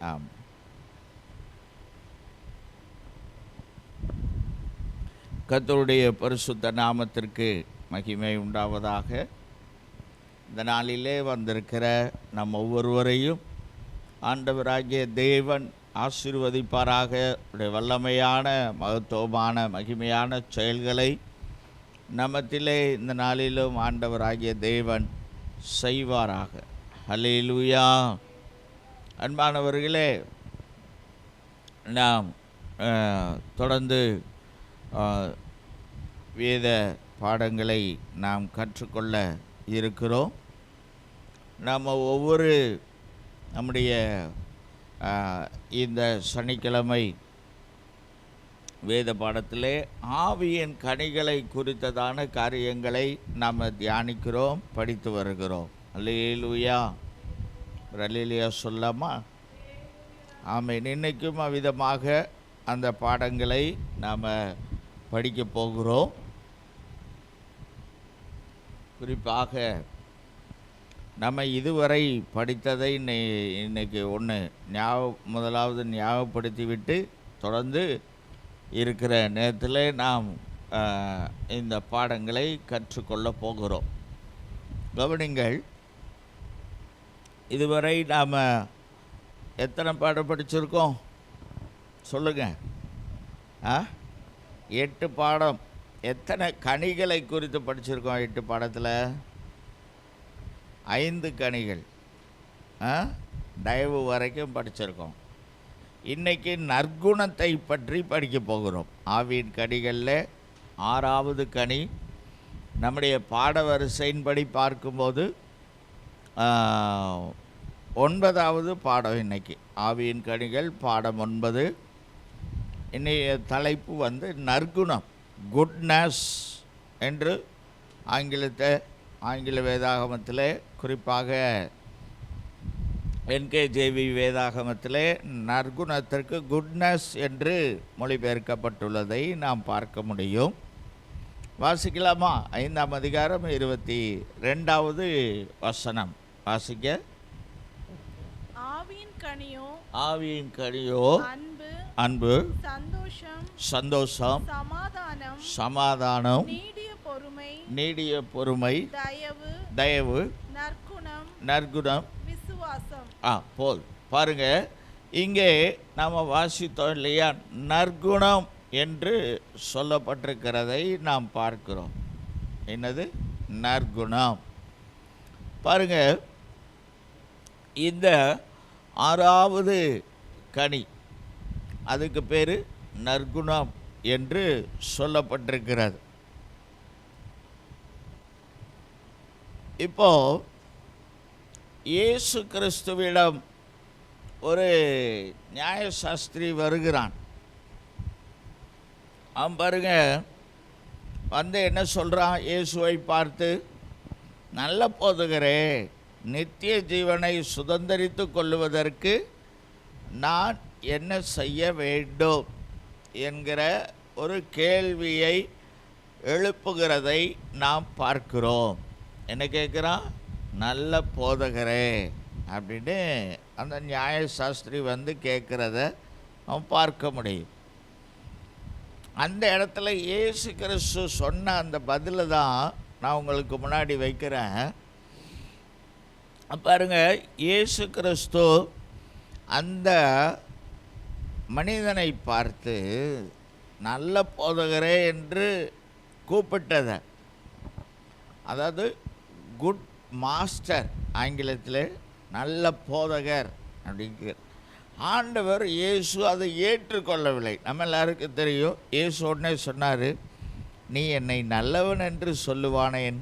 ஆம். கர்த்தருடைய பரிசுத்த நாமத்திற்கு மகிமை உண்டாவதாக. இந்த நாளிலே வந்திருக்கிற நம் ஒவ்வொருவரையும் ஆண்டவராகிய தேவன் ஆசீர்வதிப்பாராக. உடைய வல்லமையான மகத்துவமான மகிமையான செயல்களை நமத்திலே இந்த நாளிலும் ஆண்டவராகிய தேவன் செய்வாராக. ஹல்லேலூயா. அன்பானவர்களே, நாம் தொடர்ந்து வேத பாடங்களை நாம் கற்றுக்கொள்ள இருக்கிறோம். நாம் ஒவ்வொரு நம்முடைய இந்த சனிக்கிழமை வேத பாடத்திலே ஆவியின் கனிகளை குறித்ததான காரியங்களை நாம் தியானிக்கிறோம், படித்து வருகிறோம். அல்லேலூயா. அல்லேலூயா சொல்லாமா? ஆமென். இன்றைக்கும் அவ்விதமாக அந்த பாடங்களை நாம் படிக்க போகிறோம். குறிப்பாக நம்ம இதுவரை படித்ததை இன்னைக்கு முதலாவது ஞாபகப்படுத்திவிட்டு தொடர்ந்து இருக்கிற நேரத்தில் நாம் இந்த பாடங்களை கற்றுக்கொள்ள போகிறோம். கவனிங்கள், இதுவரை நாம் எத்தனை பாடம் படிச்சிருக்கோம் சொல்லுங்கள்? 8 பாடம். எத்தனை கனிகளை குறித்து படிச்சிருக்கோம்? 8 பாடத்தில் 5 கனிகள், தயவு வரைக்கும் படிச்சிருக்கோம். இன்றைக்கி நற்குணத்தை பற்றி படிக்க போகிறோம். ஆவியின் கனிகளில் 6வது கனி. நம்முடைய பாட வரிசையின்படி பார்க்கும்போது 9வது பாடம். இன்றைக்கி ஆவியின் கனிகள் பாடம் 9. இன்றைய தலைப்பு நற்குணம், குட்னஸ் என்று ஆங்கில வேதாகமத்தில், குறிப்பாக NKJV வேதாகமத்தில் நற்குணத்திற்கு குட்னஸ் என்று மொழிபெயர்க்கப்பட்டுள்ளதை நாம் பார்க்க முடியும். வாசிக்கலாமா? 5ஆம் அதிகாரம் 22வது வசனம் வாசிக்க. ஆவியின் கனியோ அன்பு, சந்தோஷம், சமாதானம், நீடிய பொறுமை, தயவு, நற்குணம், போல். பாருங்க, இங்கே நாம் வாசித்தோம் இல்லையா? நற்குணம் என்று சொல்லப்பட்டிருக்கிறதை நாம் பார்க்கிறோம். என்னது நற்குணம்? பாருங்க, இந்த 6வது கனி, அதுக்கு பேர் நற்குணம் என்று சொல்லப்பட்டிருக்கிறது. இப்போ இயேசு கிறிஸ்துவிடம் ஒரு நியாயசாஸ்திரி வருகிறான். அவன் பாருங்க என்ன சொல்கிறான்? இயேசுவை பார்த்து, நல்ல போதகரே, நித்திய ஜீவனை சுதந்தரித்து கொள்ளுவதற்கு நான் என்ன செய்ய வேண்டும் என்கிற ஒரு கேள்வியை எழுப்புகிறதை நாம் பார்க்கிறோம். என்ன கேட்குறான்? நல்ல போதகரே அப்படின்னு அந்த நியாயசாஸ்திரி கேட்குறத அவன் பார்க்க முடியும். அந்த இடத்துல இயேசு கிறிஸ்து சொன்ன அந்த பதிலை தான் நான் உங்களுக்கு முன்னாடி வைக்கிறேன். பாருங்க, இயேசு கிறிஸ்து அந்த மனிதனை பார்த்து நல்ல போதகரே என்று கூப்பிட்டதை, அதாவது குட் மாஸ்டர், ஆங்கிலத்தில் நல்ல போதகர் அப்படிங்கிற ஆண்டவர் இயேசு அதை ஏற்றுக்கொள்ளவில்லை. நம்ம எல்லாருக்கும் தெரியும். இயேசு உடனே சொன்னார், நீ என்னை நல்லவன் என்று சொல்லுவானேன்?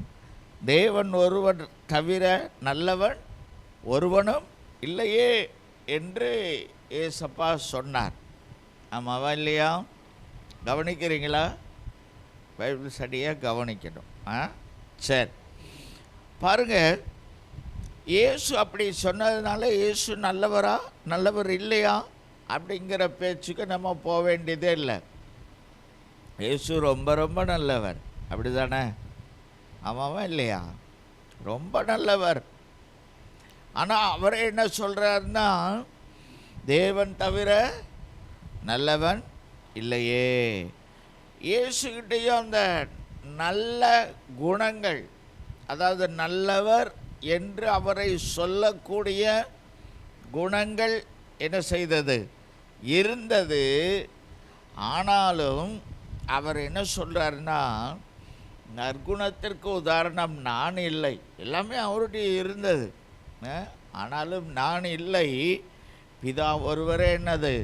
தேவன் ஒருவன் தவிர நல்லவன் ஒருவனும் இல்லையே என்று ஏசப்பா சொன்னார். ஆமாவா இல்லையா? கவனிக்கிறீங்களா? பைபிள் ஸ்டடியாக கவனிக்கணும். சரி, பாருங்கள், இயேசு அப்படி சொன்னதுனால இயேசு நல்லவரா நல்லவர் இல்லையா அப்படிங்கிற பேச்சுக்கு நம்ம போக வேண்டியதே இல்லை. இயேசு ரொம்ப ரொம்ப நல்லவர், அப்படி தானே? ஆமாவா இல்லையா? ரொம்ப நல்லவர். ஆனால் அவர் என்ன சொல்கிறாருன்னா, தேவன் தவிர நல்லவன் இல்லையே. இயேசுகிட்டையும் அந்த நல்ல குணங்கள், அதாவது நல்லவர் என்று அவரை சொல்லக்கூடிய குணங்கள் என்ன செய்தது? இருந்தது. ஆனாலும் அவர் என்ன சொல்கிறாருன்னா, நற்குணத்திற்கு உதாரணம் நான் இல்லை. எல்லாமே அவருடைய இருந்தது, ஆனாலும் நான் இல்லை, பிதா ஒருவரே என்னது?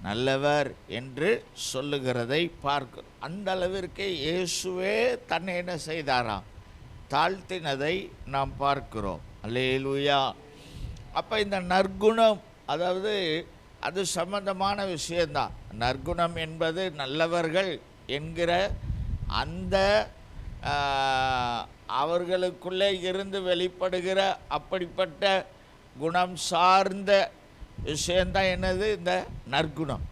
நல்லவர் என்று சொல்லுகிறதை பார்க்கிறோம். அந்த அளவிற்கு இயேசுவே தன்னை என்ன செய்தாராம்? தாழ்த்தினதை நாம் பார்க்கிறோம். அல்லேலூயா. அப்போ இந்த நற்குணம், அதாவது அது சம்பந்தமான விஷயந்தான். நற்குணம் என்பது நல்லவர்கள் என்கிற அந்த அவர்களுக்குள்ளே இருந்து வெளிப்படுகிற அப்படிப்பட்ட குணம் சார்ந்த விஷயந்தான் என்னது? இந்த நற்குணம்.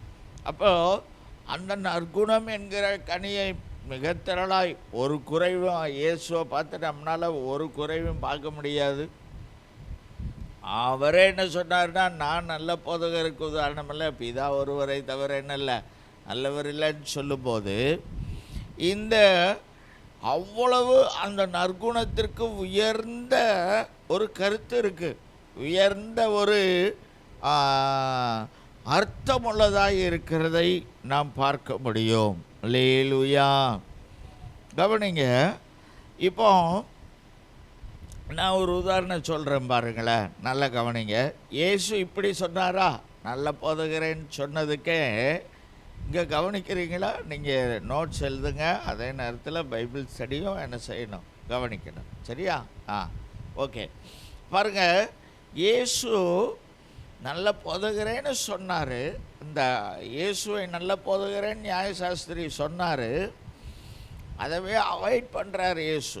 அப்போது அந்த நற்குணம் என்கிற கனியை மிக திரளாய், ஒரு குறைவும் இயேசுவை பார்த்து நம்மளால் ஒரு குறைவும் பார்க்க முடியாது. அவரே என்ன சொன்னார்னா, நான் நல்ல போதகருக்கு உதாரணம் இல்லை, பிதா ஒருவரை தவிர என்ன இல்லை, நல்லவர் இல்லைன்னு சொல்லும்போது, இந்த அவ்வளவு அந்த நற்குணத்திற்கு உயர்ந்த ஒரு கருத்து இருக்குது, உயர்ந்த ஒரு அர்த்தமுள்ளதாக இருக்கிறதை நாம் பார்க்க முடியும். அல்லேலூயா. கவனிங்க, இப்போ நான் ஒரு உதாரணம் சொல்கிறேன் பாருங்களேன், நல்லா கவனிங்க. இயேசு இப்படி சொன்னாரா? நல்ல போதகரேன்னு சொன்னதுக்கே இங்கே கவனிக்கிறீங்களா? நீங்கள் நோட்ஸ் எழுதுங்க, அதே நேரத்தில் பைபிள் ஸ்டடியும் என்ன செய்யணும்? கவனிக்கணும். சரியா? ஓகே. பாருங்கள், இயேசு நல்ல போதகரேன்னு சொன்னார். இந்த இயேசுவை நல்ல போதகரேன்னு நியாயசாஸ்திரி சொன்னார். அதவே அவாய்ட் பண்ணுறார் இயேசு,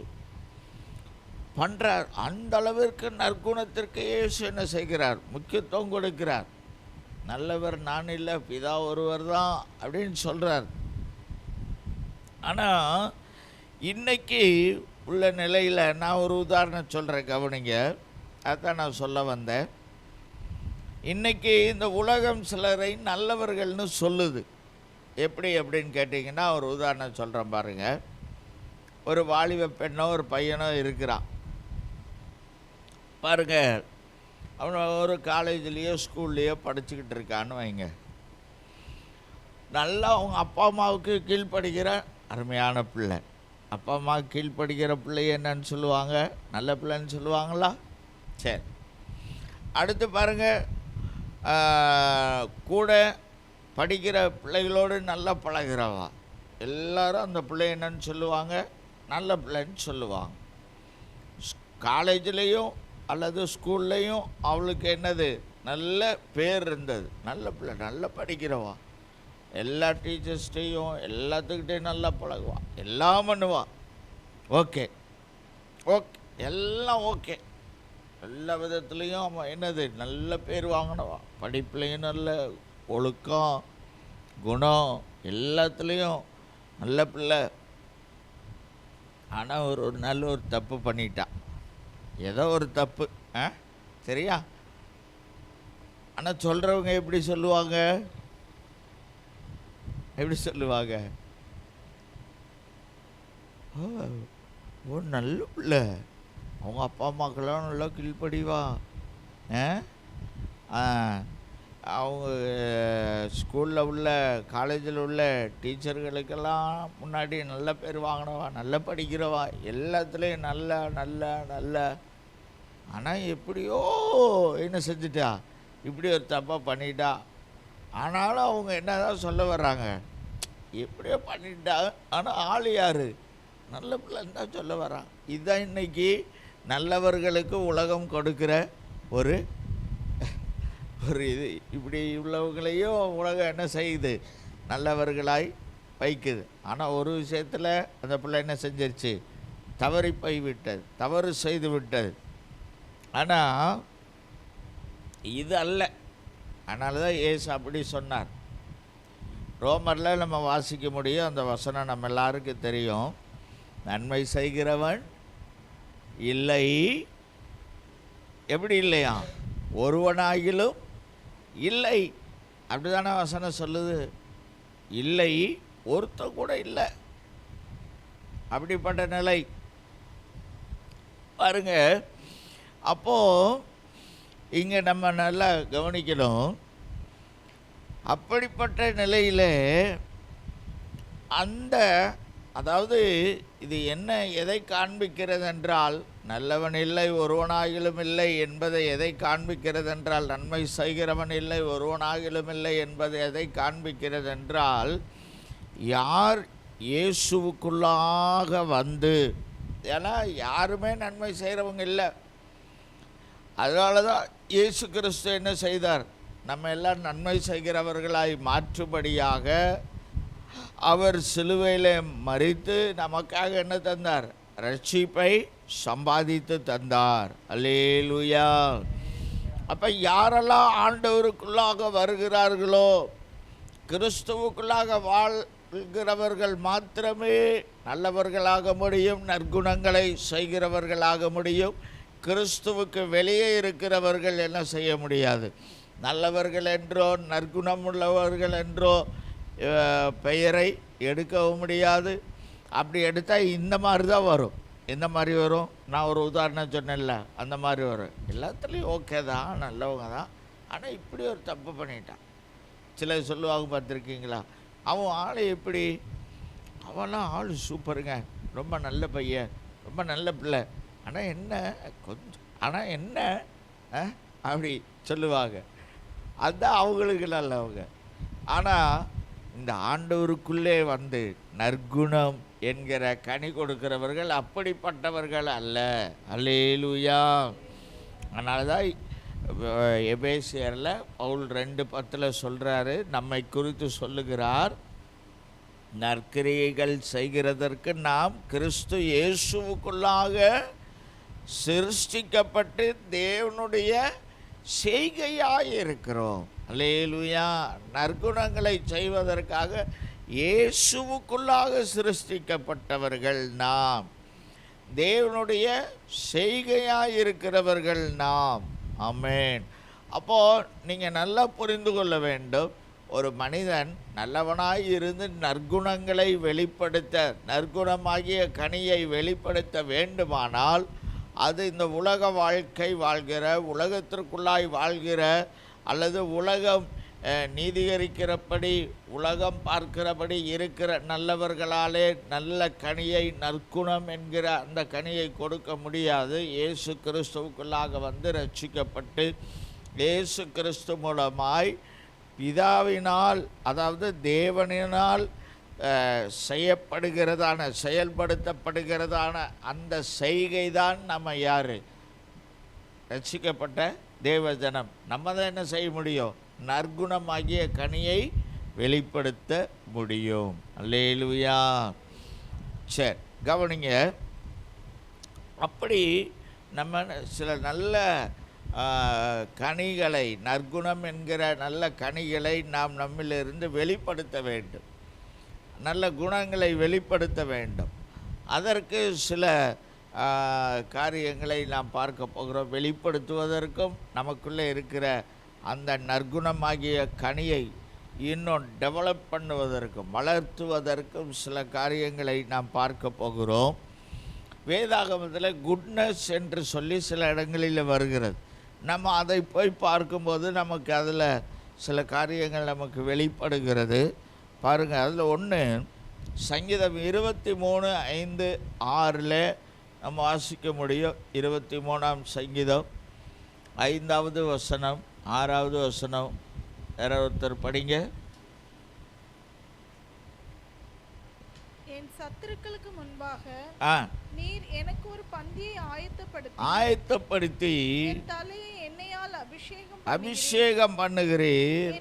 பண்ணுறார். அந்த அளவிற்கு நற்குணத்திற்கு இயேசு என்ன செய்கிறார்? முக்கியத்துவம் கொடுக்கிறார். நல்லவர் நான் இல்லை, பிதா ஒருவர் தான் அப்படின்னு சொல்கிறார். ஆனால் இன்னைக்கு உள்ள நிலையில் நான் ஒரு உதாரணம் சொல்கிறேன், கவனிங்க. அதான் நான் சொல்ல வந்தேன். இன்றைக்கி இந்த உலகம் சிலரை நல்லவர்கள்னு சொல்லுது. எப்படி அப்படின்னு கேட்டிங்கன்னா, ஒரு உதாரணம் சொல்கிறேன் பாருங்கள். ஒரு வாலிப பெண்ணோ ஒரு பையனோ இருக்கிறான் பாருங்கள். அவன் ஒரு காலேஜ்லேயோ ஸ்கூல்லையோ படிச்சுக்கிட்டு இருக்கான்னு வைங்க. நல்லா அவங்க அப்பா அம்மாவுக்கு கீழ்ப்படுகிற அருமையான பிள்ளை. அப்பா அம்மாவுக்கு கீழ்ப்படுகிற பிள்ளைய என்னன்னு சொல்லுவாங்க? நல்ல பிள்ளைன்னு சொல்லுவாங்களா? சரி. அடுத்து பாருங்கள், கூட படிக்கிற பிள்ளைகளோடு நல்லா பழகிறவா, எல்லாரும் அந்த பிள்ளை என்னன்னு சொல்லுவாங்க? நல்ல பிள்ளைன்னு சொல்லுவாங்க. காலேஜ்லேயும் அல்லது ஸ்கூல்லையும் அவளுக்கு என்னது? நல்ல பேர் இருந்தது. நல்ல பிள்ளை, நல்லா படிக்கிறவா, எல்லா டீச்சர்ஸ்டையும் எல்லாத்துக்கிட்டையும் நல்லா பழகுவா, எல்லாம் பண்ணுவா. ஓகே ஓகே, எல்லாம் ஓகே. எல்லா விதத்துலேயும் அவன் என்னது? நல்ல பேர் வாங்கினவா. படிப்புலையும் நல்ல ஒழுக்கம், குணம், எல்லாத்துலேயும் நல்ல பிள்ளை. ஆனால் ஒரு நல்ல ஒரு தப்பு பண்ணிட்டான். ஏதோ ஒரு தப்பு, சரியா? ஆனால் சொல்கிறவங்க எப்படி சொல்லுவாங்க? எப்படி சொல்லுவாங்க? ஓ நல்ல பிள்ளை, அவங்க அப்பா அம்மாக்கெல்லாம் நல்லா கீழ்ப்படிவா, அவங்க ஸ்கூலில் உள்ள காலேஜில் உள்ள டீச்சர்களுக்கெல்லாம் முன்னாடி நல்ல பேர் வாங்கினவா, நல்லா படிக்கிறவா, எல்லாத்துலேயும் நல்ல நல்ல நல்ல. ஆனால் எப்படியோ என்ன செஞ்சிட்டா? இப்படி ஒரு தப்பாக பண்ணிட்டா. ஆனாலும் அவங்க என்ன தான் சொல்ல வர்றாங்க? எப்படியோ பண்ணிட்டா, ஆனால் ஆள் யார்? நல்ல பிள்ளைன்னு தான் சொல்ல வர்றான். இதுதான் இன்றைக்கி நல்லவர்களுக்கு உலகம் கொடுக்குற ஒரு இது. இப்படி உள்ளவங்களையும் உலகம் என்ன செய்யுது? நல்லவர்களாய் வைக்குது. ஆனால் ஒரு விஷயத்தில் அந்த பிள்ளை என்ன செஞ்சிருச்சு? தவறி போய் விட்டது, தவறு செய்து விட்டது. ஆனால் இது அல்ல. அதனால தான் இயேசு அப்படி சொன்னார். ரோமரில் நம்ம வாசிக்க முடியும், அந்த வசனம் நம்ம எல்லாருக்கும் தெரியும். நன்மை செய்கிறவன் இல்லை, எப்படி இல்லையா? ஒருவனாகிலும் இல்லை. அப்படிதானே வசனம் சொல்லுது. இல்லை, ஒருத்தர் கூட இல்லை. அப்படிப்பட்ட நிலை பாருங்க. அப்போது இங்கே நம்ம நல்லா கவனிக்கணும். அப்படிப்பட்ட நிலையில் அந்த அதாவது இது என்ன எதை காண்பிக்கிறது என்றால், நல்லவன் இல்லை ஒருவனாகிலும் இல்லை என்பதை எதை காண்பிக்கிறது என்றால், நன்மை செய்கிறவன் இல்லை ஒருவனாகிலும் இல்லை என்பதை எதை காண்பிக்கிறது என்றால், யார் இயேசுவுக்குள்ளாக வந்து, ஏன்னா யாருமே நன்மை செய்கிறவங்க இல்லை. அதனால தான் இயேசு கிறிஸ்து என்ன செய்தார், நம்ம எல்லாம் நன்மை செய்கிறவர்களாய் மாற்றும்படியாக அவர் சிலுவையில் மரித்து நமக்காக என்ன தந்தார், ரட்சிப்பை சம்பாதித்து தந்தார். அல்லேலூயா. அப்போ யாரெல்லாம் ஆண்டவருக்குள்ளாக வருகிறார்களோ, கிறிஸ்துவுக்குள்ளாக வாழ்கிறவர்கள் மாத்திரமே நல்லவர்களாக முடியும், நற்குணங்களை செய்கிறவர்களாக முடியும். கிறிஸ்துவுக்கு வெளியே இருக்கிறவர்கள் என்ன செய்ய முடியாது. நல்லவர்கள் என்றோ நற்குணம் உள்ளவர்கள் என்றோ பெயரை எடுக்கவும் முடியாது. அப்படி எடுத்தால் இந்த மாதிரி தான் வரும். எந்த மாதிரி வரும், நான் ஒரு உதாரணம் சொன்னேன்ல, அந்த மாதிரி வரும். எல்லாத்துலேயும் ஓகே தான், நல்லவங்க தான், ஆனால் இப்படி ஒரு தப்பு பண்ணிட்டான். சிலர் சொல்லுவாங்க, பார்த்துருக்கீங்களா, அவன் ஆள் எப்படி, அவன்லாம் ஆள் சூப்பருங்க, ரொம்ப நல்ல பையன், ரொம்ப நல்ல பிள்ளை, ஆனால் என்ன அப்படி சொல்லுவாங்க. அதுதான் அவங்களுக்கு நல்லவங்க. ஆனால் இந்த ஆண்டவருக்குள்ளே வந்து நற்குணம் என்கிற கனி கொடுக்கிறவர்கள் அப்படிப்பட்டவர்கள் அல்ல. அல்லேலூயா. அதனால தான் எபேசியரில் பவுல் 2:10 சொல்கிறாரு, நம்மை குறித்து சொல்லுகிறார், நற்கிரியைகள் செய்கிறதற்கு நாம் கிறிஸ்து இயேசுவுக்குள்ளாக சிருஷ்டிக்கப்பட்டு தேவனுடைய செய்கையாய் இருக்கிறோம். அல்லேலூயா. நற்குணங்களை செய்வதற்காக இயேசுவுக்குள்ளாக சிருஷ்டிக்கப்பட்டவர்கள் நாம், தேவனுடைய செய்கையாய் இருக்கிறவர்கள் நாம். ஆமென். அப்போது நீங்கள் நல்லா புரிந்து கொள்ள வேண்டும், ஒரு மனிதன் நல்லவனாய் இருந்து நற்குணங்களை வெளிப்படுத்த, நற்குணமாகிய கனியை வெளிப்படுத்த வேண்டுமானால், அது இந்த உலக வாழ்க்கை வாழ்கிற, உலகத்திற்குள்ளாய் வாழ்கிற, அல்லது உலகம் நீதிகரிக்கிறபடி, உலகம் பார்க்கிறபடி இருக்கிற நல்லவர்களாலே நல்ல கனியை, நற்குணம் என்கிற அந்த கனியை கொடுக்க முடியாது. இயேசு கிறிஸ்துவுக்குள்ளாக வந்து ரட்சிக்கப்பட்டு இயேசு கிறிஸ்து மூலமாய் பிதாவினால், அதாவது தேவனினால் செயல்படுத்தப்படுகிறதான அந்த செய்கை தான் நம்ம யார், ரட்சிக்கப்பட்ட தேவஜனம். நம்ம தான் என்ன செய்ய முடியும், நற்குணமாகிய கனியை வெளிப்படுத்த முடியும். அல்லேலூயா. சரி, கவனிங்க. அப்படி நம்ம சில நல்ல கனிகளை, நற்குணம் என்கிற நல்ல கனிகளை நாம் நம்மிலிருந்து வெளிப்படுத்த வேண்டும், நல்ல குணங்களை வெளிப்படுத்த வேண்டும். அதற்கு சில காரியங்களை நாம் பார்க்க போகிறோம். வெளிப்படுத்துவதற்கும் நமக்குள்ளே இருக்கிற அந்த நற்குணமாகிய கனியை இன்னும் டெவலப் பண்ணுவதற்கும் வளர்த்துவதற்கும் சில காரியங்களை நாம் பார்க்க போகிறோம். வேதாகமத்தில் குட்னஸ் என்று சொல்லி சில இடங்களில் வருகிறது. நம்ம அதை போய் பார்க்கும்போது நமக்கு அதில் சில காரியங்கள் நமக்கு வெளிப்படுகிறது. பாருங்கள், அதில் ஒன்று சங்கீதம் 23:5-6 நம்ம வாசிக்க முடியும். 23ஆம் சங்கீதம் 5வது வசனம் 6வது வசனம். யாராவது ஒருத்தர் படிங்க. என் சத்துருக்களுக்கு முன்பாக நீர் எனக்கு ஒரு பந்தியை ஆயத்தப்படுத்தி என் தலையை எண்ணெயால் அபிஷேகம் பண்ணுகிறீர்.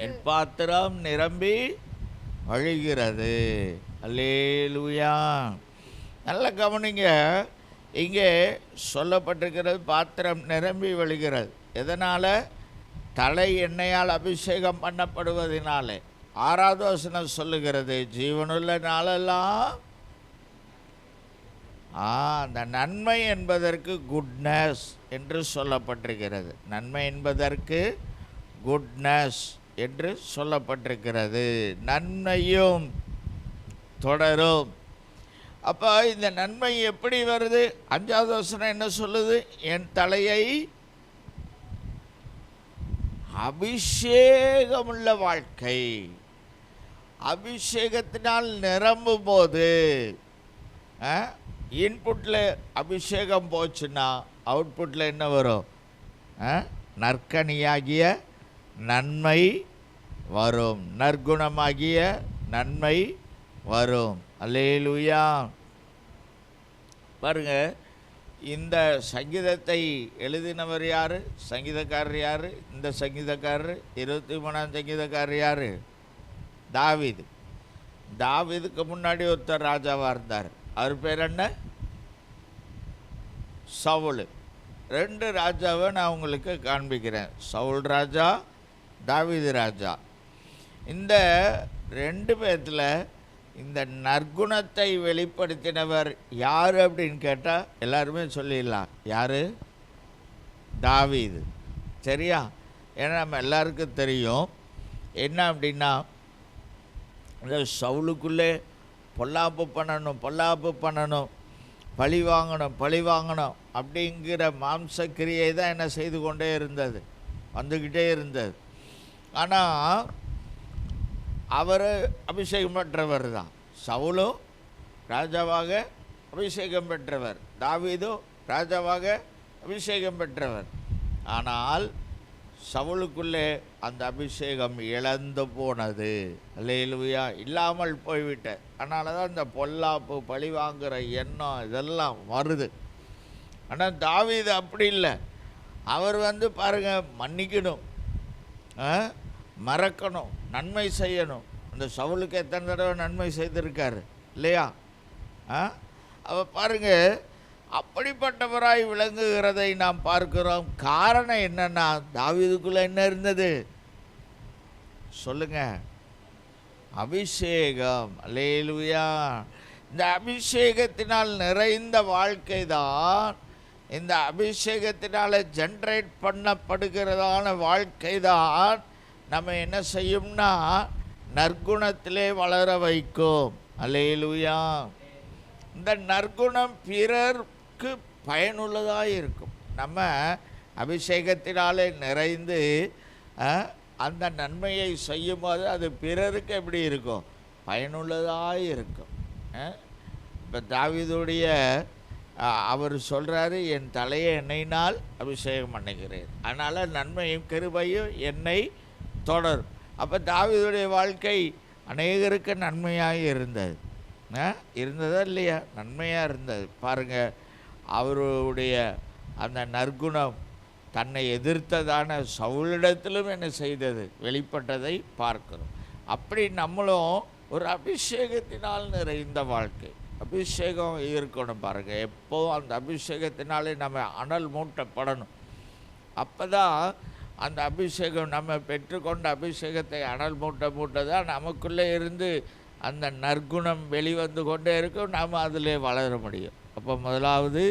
என் பாத்திரம் நிரம்பி வழிகிறது. அல்லேலூயா. நல்ல கவனிங்க. இங்கே சொல்லப்பட்டிருக்கிறது பாத்திரம் நிரம்பி வழிகிறது. எதனால்? தலை எண்ணெயால் அபிஷேகம் பண்ணப்படுவதனாலே. 6வது வசனம் சொல்லுகிறது, ஜீவனுள்ள நாளெல்லாம் அந்த நன்மை என்பதற்கு குட்னஸ், என்று சொல்லப்பட்டிருக்கிறது. நன்மை என்பதற்கு குட்னஸ் என்று சொல்லப்பட்டிருக்கிறது. நன்மையும் தொடரும். அப்போ இந்த நன்மை எப்படி வருது? 5வது வசனம் என்ன சொல்லுது? என் தலையை அபிஷேகமுள்ள வாழ்க்கை, அபிஷேகத்தினால் நிரம்பும் போது, இன்புட்டில் அபிஷேகம் போச்சுன்னா அவுட்புட்டில் என்ன வரும்? நற்கனியாகிய நன்மை வரும், நற்குணமாகிய நன்மை வரும். அல்லேலூயா. பாருங்க, இந்த சங்கீதத்தை எழுதினவர் யார்? சங்கீதக்காரர் யார்? இந்த சங்கீதக்காரர் 23ஆம் சங்கீதக்காரர் யார்? தாவீது. தாவீதுக்கு முன்னாடி ஒருத்தர் ராஜாவாக இருந்தார். அவர் பேர் என்ன? சவுல். 2 ராஜாவை நான் உங்களுக்கு காண்பிக்கிறேன். சவுல் ராஜா, தாவீது ராஜா. இந்த 2 பேர்த்தில் இந்த நற்குணத்தை வெளிப்படுத்தினவர் யார் அப்படின்னு கேட்டால் எல்லாருமே சொல்லிடலாம். யார்? தாவீது. சரியா? ஏன்னா நம்ம எல்லாருக்கும் தெரியும் என்ன அப்படின்னா, இந்த சவுலுக்குள்ளே பொல்லாப்பு பண்ணணும், பழி வாங்கணும் அப்படிங்கிற மாம்சக்கிரியை தான் என்ன செய்து கொண்டே இருந்தது, வந்துக்கிட்டே இருந்தது. ஆனால் அவர் அபிஷேகம் பெற்றவர் தான். சவுலும் ராஜாவாக அபிஷேகம் பெற்றவர், தாவீதும் ராஜாவாக அபிஷேகம் பெற்றவர். ஆனால் சவுலுக்குள்ளே அந்த அபிஷேகம் இழந்து போனது. அல்லேலூயா. இல்லாமல் போய்விட்ட. அதனால தான் இந்த பொல்லாப்பு, பழி வாங்குகிற எண்ணம் இதெல்லாம் வருது. ஆனால் தாவீது அப்படி இல்லை. அவர் பாருங்கள், மன்னிக்கணும், மறக்கணும், நன்மை செய்யணும். அந்த சவுலுக்கு எத்தனை தடவை நன்மை செய்திருக்காரு இல்லையா? அவர் பாருங்கள், அப்படிப்பட்டவராய் விளங்குகிறதை நாம் பார்க்கிறோம். காரணம் என்னன்னா, தாவீதுக்குள்ள என்ன இருந்தது சொல்லுங்க? அபிஷேகம். அல்லேலூயா. இந்த அபிஷேகத்தினால் நிறைந்த வாழ்க்கை தான், இந்த அபிஷேகத்தினால ஜென்ரேட் பண்ணப்படுகிறதான வாழ்க்கை தான் நம்ம என்ன செய்யும்னா நற்குணத்திலே வளர வைக்கும். அல்லேலூயா. இந்த நற்குணம் பிறர்க்கு பயனுள்ளதாக இருக்கும். நம்ம அபிஷேகத்தினாலே நிறைந்து அந்த நன்மையை செய்யும்போது அது பிறருக்கு எப்படி இருக்கும்? பயனுள்ளதாக இருக்கும். இப்போ தாவீதுடைய அவர் சொல்கிறாரு, என் தலையை எண்ணெயினால் அபிஷேகம் பண்ணுகிறேன், அதனால் நன்மையும் கிருபையும் என்னை தொடரும். அப்போ தாவீதுடைய வாழ்க்கை அநேகருக்கு நன்மையாக இருந்ததா இல்லையா? நன்மையாக இருந்தது. பாருங்கள், அவருடைய அந்த நற்குணம் தன்னை எதிர்த்ததான சவுலிடத்திலும் என்ன செய்தது? வெளிப்பட்டதை பார்க்கிறோம். அப்படி நம்மளும் ஒரு அபிஷேகத்தினால் நிறைந்த வாழ்க்கை, அபிஷேகம் இருக்கணும். பாருங்கள், எப்போவும் அந்த அபிஷேகத்தினாலே நம்ம அனல் மூட்டப்படணும். அப்போ தான் அந்த அபிஷேகம், நம்ம பெற்றுக்கொண்ட அபிஷேகத்தை அனல் மூட்ட தான் நமக்குள்ளே இருந்து அந்த நற்குணம் வெளிவந்து கொண்டே இருக்கும். நாம் அதிலே வளர முடியும். அப்போ முதலாவது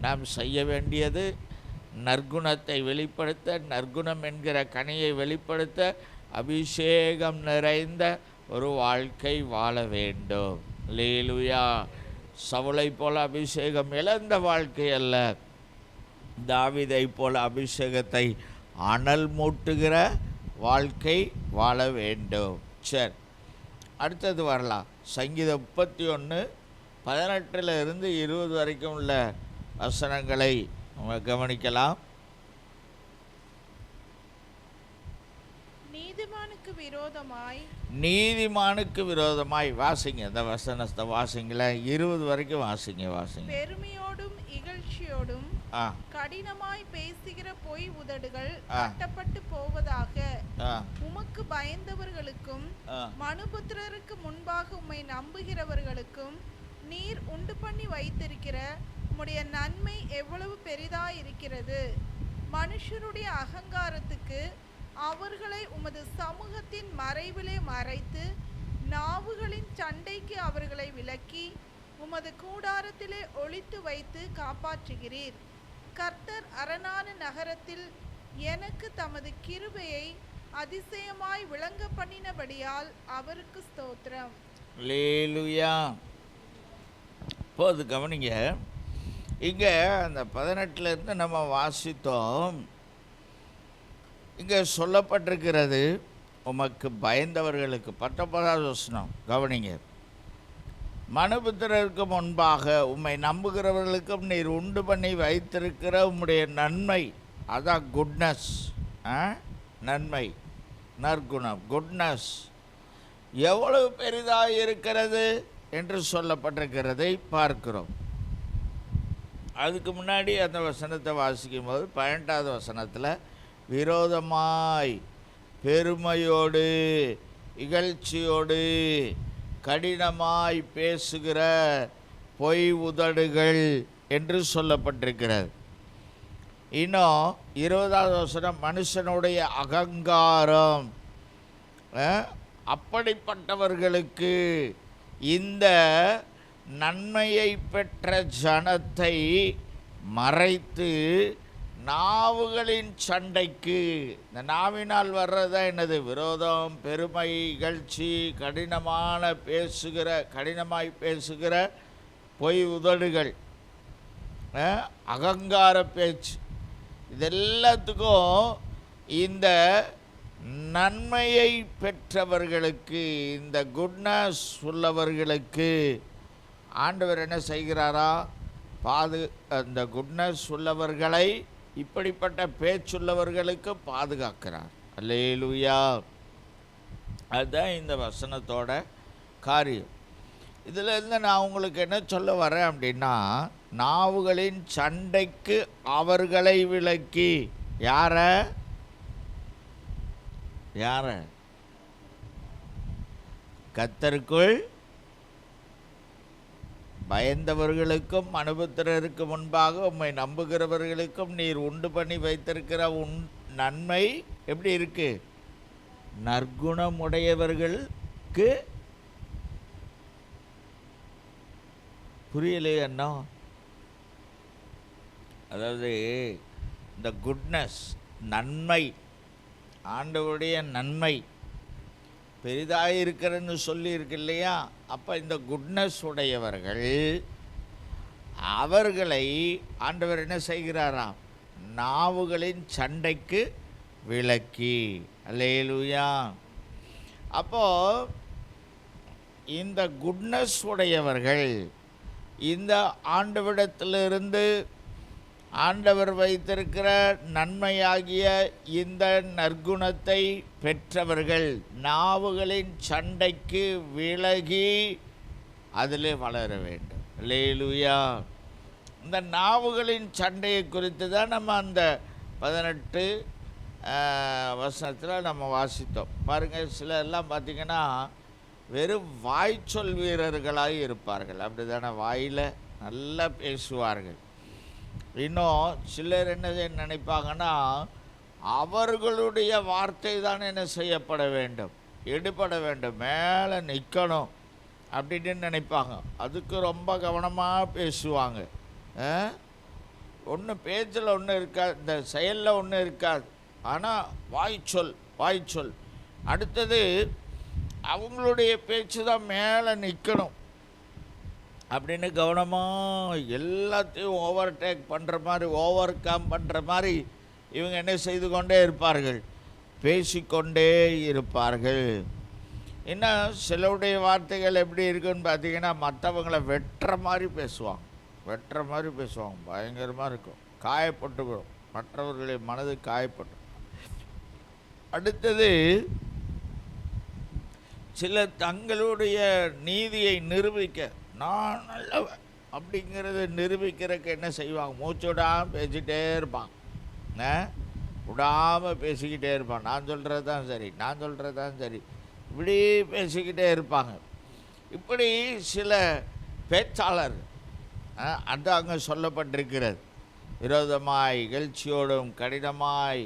நாம் செய்ய வேண்டியது நற்குணத்தை வெளிப்படுத்த, நற்குணம் என்கிற கனியை வெளிப்படுத்த அபிஷேகம் நிறைந்த ஒரு வாழ்க்கை வாழ வேண்டும். அல்லேலூயா. சவுலை போல அபிஷேகம் இழந்த வாழ்க்கை அல்ல, தாவீதை போல அபிஷேகத்தை அனல் மூட்டுகிற வாழ்க்கை வாழ வேண்டும். சரி, அடுத்தது வரலாம். சங்கீதம் 31:18 வரைக்கும் உள்ள வசனங்களை நம்ம கவனிக்கலாம். நீதிமானுக்கு விரோதமாய் வாசிங்க. இந்த வசனத்தை வாசிங்களேன், 20 வரைக்கும் வாசிங்க. பெருமையோடும் இகழ்ச்சியோடும் கடினமாய் பேசுகிற பொய் உதடுகள் கட்டப்பட்டு போவதாக. உமக்கு பயந்தவர்களுக்கும் மனுபுத்திரருக்கு முன்பாக உம்மை நம்புகிறவர்களுக்கும் நீர் உண்டு பண்ணி வைத்திருக்கிற உம்முடைய நன்மை எவ்வளவு பெரிதாயிருக்கிறது. மனுஷருடைய அகங்காரத்துக்கு அவர்களை உமது சமூகத்தின் மறைவிலே மறைத்து, நாவுகளின் சண்டைக்கு அவர்களை விலக்கி, உமது கூடாரத்திலே ஒளித்து வைத்து காப்பாற்றுகிறீர். கர்த்தர் அரணான நகரத்தில் எனக்கு தமது கிருபையை அதிசயமாய் விளங்க பண்ணினபடியால் அவருக்கு ஸ்தோத்திரம். அல்லேலூயா. போது கவனிங்க, இங்கே அந்த 18 நம்ம வாசித்தோம். இங்கே சொல்லப்பட்டிருக்கிறது, உமக்கு பயந்தவர்களுக்கு. 19வது வசனம் கவனிங்க. மனுபுத்திரருக்கு முன்பாக உம்மை நம்புகிறவர்களுக்கும் நீர் உண்டு பண்ணி வைத்திருக்கிற உம்முடைய நன்மை, அதான் குட்னஸ், நன்மை, நற்குணம், குட்னஸ் எவ்வளவு பெரிதாக இருக்கிறது என்று சொல்லப்பட்டிருக்கிறதை பார்க்கிறோம். அதுக்கு முன்னாடி அந்த வசனத்தை வாசிக்கும் போது 18வது வசனத்தில் விரோதமாய் பெருமையோடு இகழ்ச்சியோடு கடினமாய் பேசுகிற பொய் உதடுகள் என்று சொல்லப்பட்டிருக்கிறது. இன்னும் 20வது வசனம் மனுஷனுடைய அகங்காரம். அப்படிப்பட்டவர்களுக்கு இந்த நன்மையை பெற்ற ஜனத்தை மறைத்து நாவுகளின் சண்டைக்கு, இந்த நாவினால் வர்றதா என்னது? விரோதம், பெருமை, இகழ்ச்சி, கடினமாய் பேசுகிற பொய் உதடுகள், அகங்கார பேச்சு, இதெல்லாத்துக்கும் இந்த நன்மையை பெற்றவர்களுக்கு, இந்த குட்னஸ் உள்ளவர்களுக்கு ஆண்டவர் என்ன செய்கிறாரா? அந்த குட்னஸ் உள்ளவர்களை, இப்படிப்பட்ட பேச்சுள்ளவர்களுக்கு பாதுகாக்கிறார். அல்லேலூயா. அதுதான் இந்த வசனத்தோட காரியம். இதில் இருந்து நான் உங்களுக்கு என்ன சொல்ல வரேன் அப்படின்னா, நாவுகளின் சண்டைக்கு அவர்களை விலக்கி, யார கர்த்தருக்குள் பயந்தவர்களுக்கும் மனுபுத்திரருக்கு முன்பாக உம்மை நம்புகிறவர்களுக்கும் நீர் உண்டு பண்ணி வைத்திருக்கிற நன்மை எப்படி இருக்கு? நற்குணமுடையவர்களுக்கு. புரியலையே அண்ணா? அதாவது இந்த குட்னஸ், நன்மை, ஆண்டவருடைய நன்மை பெரிதாக இருக்கிறன்னு சொல்லி இருக்கு இல்லையா? அப்போ இந்த குட்னஸ் உடையவர்கள், அவர்களை ஆண்டவர் என்ன செய்கிறாராம்? நாவுகளின் சண்டைக்கு விலக்கி. அல்லேலூயா. அப்போது இந்த குட்னஸ் உடையவர்கள் இந்த ஆண்டவரிடத்திலிருந்து ஆண்டவர் வைத்திருக்கிற நன்மையாகிய இந்த நற்குணத்தை பெற்றவர்கள் நாவுகளின் சண்டைக்கு விலகி அதிலே வளர வேண்டும். அல்லேலூயா. இந்த நாவுகளின் சண்டையை குறித்து தான் நம்ம அந்த 18 வசனத்தில் நம்ம வாசித்தோம். பாருங்கள், சிலர்லாம் பார்த்திங்கன்னா வெறும் வாய்ச்சொல் வீரர்களாக இருப்பார்கள். அப்படி தானே? வாயில் நல்லா பேசுவார்கள். இன்னும் சிலர் என்ன நினைப்பாங்கன்னா, அவர்களுடைய வார்த்தை தான் என்ன செய்யப்பட வேண்டும், எடுபட வேண்டும், மேலே நிற்கணும் அப்படின்னு நினைப்பாங்க. அதுக்கு ரொம்ப கவனமாக பேசுவாங்க. ஒன்று பேச்சில் ஒன்று இருக்காது, இந்த செயலில் ஒன்று இருக்காது. ஆனால் வாய்ச்சொல். அடுத்தது அவங்களுடைய பேச்சு தான் மேலே நிற்கணும் அப்படின்னு கவனமாக எல்லாத்தையும் ஓவர்டேக் பண்ணுற மாதிரி, ஓவர் கம் பண்ணுற மாதிரி இவங்க என்ன செய்து கொண்டே இருப்பார்கள், பேசிக்கொண்டே இருப்பார்கள். இன்னும் சிலருடைய வார்த்தைகள் எப்படி இருக்குன்னு பார்த்தீங்கன்னா, மற்றவங்களை வெட்டுற மாதிரி பேசுவாங்க, பயங்கரமாக இருக்கும், காயப்பட்டுக்கிறோம், மற்றவர்களுடைய மனது காயப்பட்டு. அடுத்தது சில தங்களுடைய நீதியை நிரூபிக்க, நான் நல்லவன் அப்படிங்கிறத நிரூபிக்கிறதுக்கு என்ன செய்வாங்க, மூச்சு விடாமல் பேசிக்கிட்டே இருப்பான், விடாமல் பேசிக்கிட்டே இருப்பான். நான் சொல்கிறது தான் சரி, இப்படி பேசிக்கிட்டே இருப்பாங்க. இப்படி சில பேச்சாளர் அது அங்கே சொல்லப்பட்டிருக்கிறது. விரோதமாய் இகழ்ச்சியோடும் கடினமாய்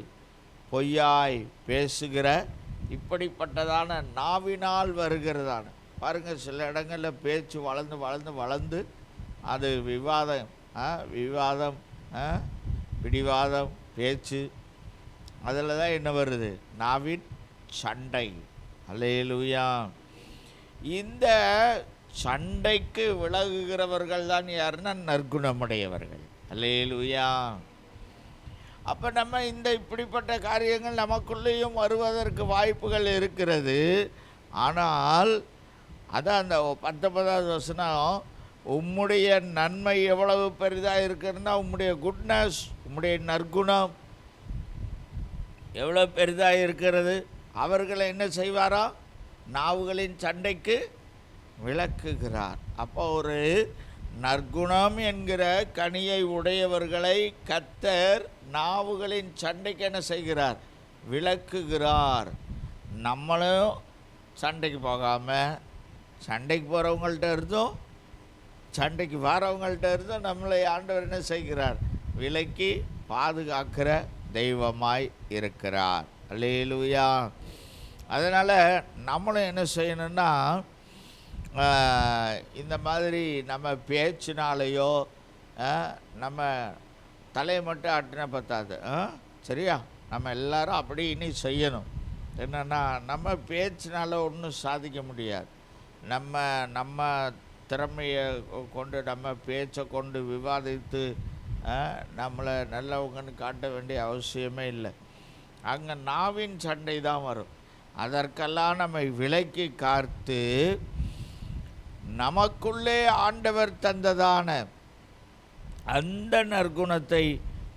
பொய்யாய் பேசுகிற இப்படிப்பட்டதான நாவினால் வருகிறதான. பாருங்கள், சில இடங்களில் பேச்சு வளர்ந்து அது விவாதம் பிடிவாதம், பேச்சு, அதில் தான் என்ன வருது? நாவின் சண்டை. அல்லேலூயா. இந்த சண்டைக்கு விலகுகிறவர்கள் தான் யாருன்னா நற்குணமுடையவர்கள். அல்லேலூயா. அப்போ நம்ம இந்த இப்படிப்பட்ட காரியங்கள் நமக்குள்ளேயும் வருவதற்கு வாய்ப்புகள் இருக்கிறது. ஆனால் அதான் அந்த 19வது வசனம், உம்முடைய நன்மை எவ்வளவு பெரிதாக இருக்குதுன்னா, உம்முடைய குட்னஸ், உம்முடைய நற்குணம் எவ்வளோ பெரிதாக இருக்கிறது. அவர்களை என்ன செய்வாரா? நாவுகளின் சண்டைக்கு விளக்குகிறார். அப்போ ஒரு நற்குணம் என்கிற கனியை உடையவர்களை கர்த்தர் நாவுகளின் சண்டைக்கு என்ன செய்கிறார்? விளக்குகிறார். நம்மளும் சண்டைக்கு போகாமல், சண்டைக்கு போகிறவங்கள்ட்ட இருந்தும் சண்டைக்கு வரவங்கள்ட்ட இருந்தும் நம்மளை ஆண்டவர் என்ன செய்கிறார்? விலக்கி பாதுகாக்கிற தெய்வமாய் இருக்கிறார். அல்லேலூயா. அதனால் நம்மளும் என்ன செய்யணும்னா, இந்த மாதிரி நம்ம பேச்சினாலேயோ நம்ம தலையை மட்டும் ஆட்டினா பத்தாது. சரியா? நம்ம எல்லாரும் அப்படி இனி செய்யணும். என்னென்னா, நம்ம பேச்சினால ஒன்றும் சாதிக்க முடியாது. நம்ம திறமையை கொண்டு, நம்ம பேச்சை கொண்டு விவாதித்து நம்மளை நல்லவங்கன்னு காட்ட வேண்டிய அவசியமே இல்லை. அங்கே நாவின் சண்டை தான் வரும். அதற்கெல்லாம் நம்மை விலக்கி காத்து நமக்குள்ளே ஆண்டவர் தந்ததான அந்த நற்குணத்தை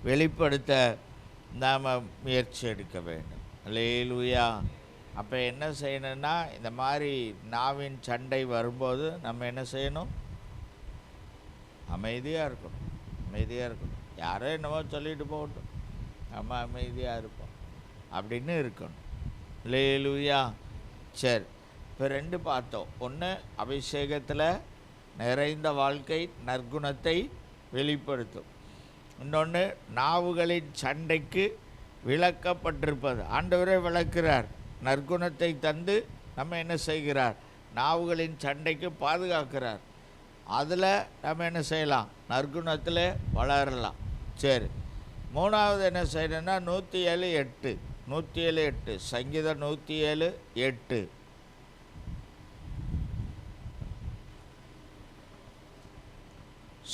வெளிப்படுத்த நாம் முயற்சி எடுக்க வேண்டும். அல்லேலூயா. அப்போ என்ன செய்யணும்னா, இந்த மாதிரி நாவின் சண்டை வரும்போது நம்ம என்ன செய்யணும்? அமைதியாக இருக்கணும். அமைதியாக இருக்கணும். யாரோ என்னவோ சொல்லிட்டு போகட்டும், நம்ம அமைதியாக இருப்போம் அப்படின்னு இருக்கணும். அல்லேலூயா. சரி, இப்போ 2 பார்த்தோம். ஒன்று, அபிஷேகத்தில் நிறைந்த வாழ்க்கை நற்குணத்தை வெளிப்படுத்தும். இன்னொன்று, நாவுகளின் சண்டைக்கு விளக்கப்பட்டிருப்பது. ஆண்டவரே விளக்குறார். நற்குணத்தை தந்து நம்ம என்ன செய்கிறார்? நாவுகளின் சண்டைக்கு பாதுகாக்கிறார். அதில் நம்ம என்ன செய்யலாம்? நற்குணத்தில் வளரலாம். சரி, 3வது என்ன செய்யணும்னா 107:8 107:8 சங்கீதம் 107:8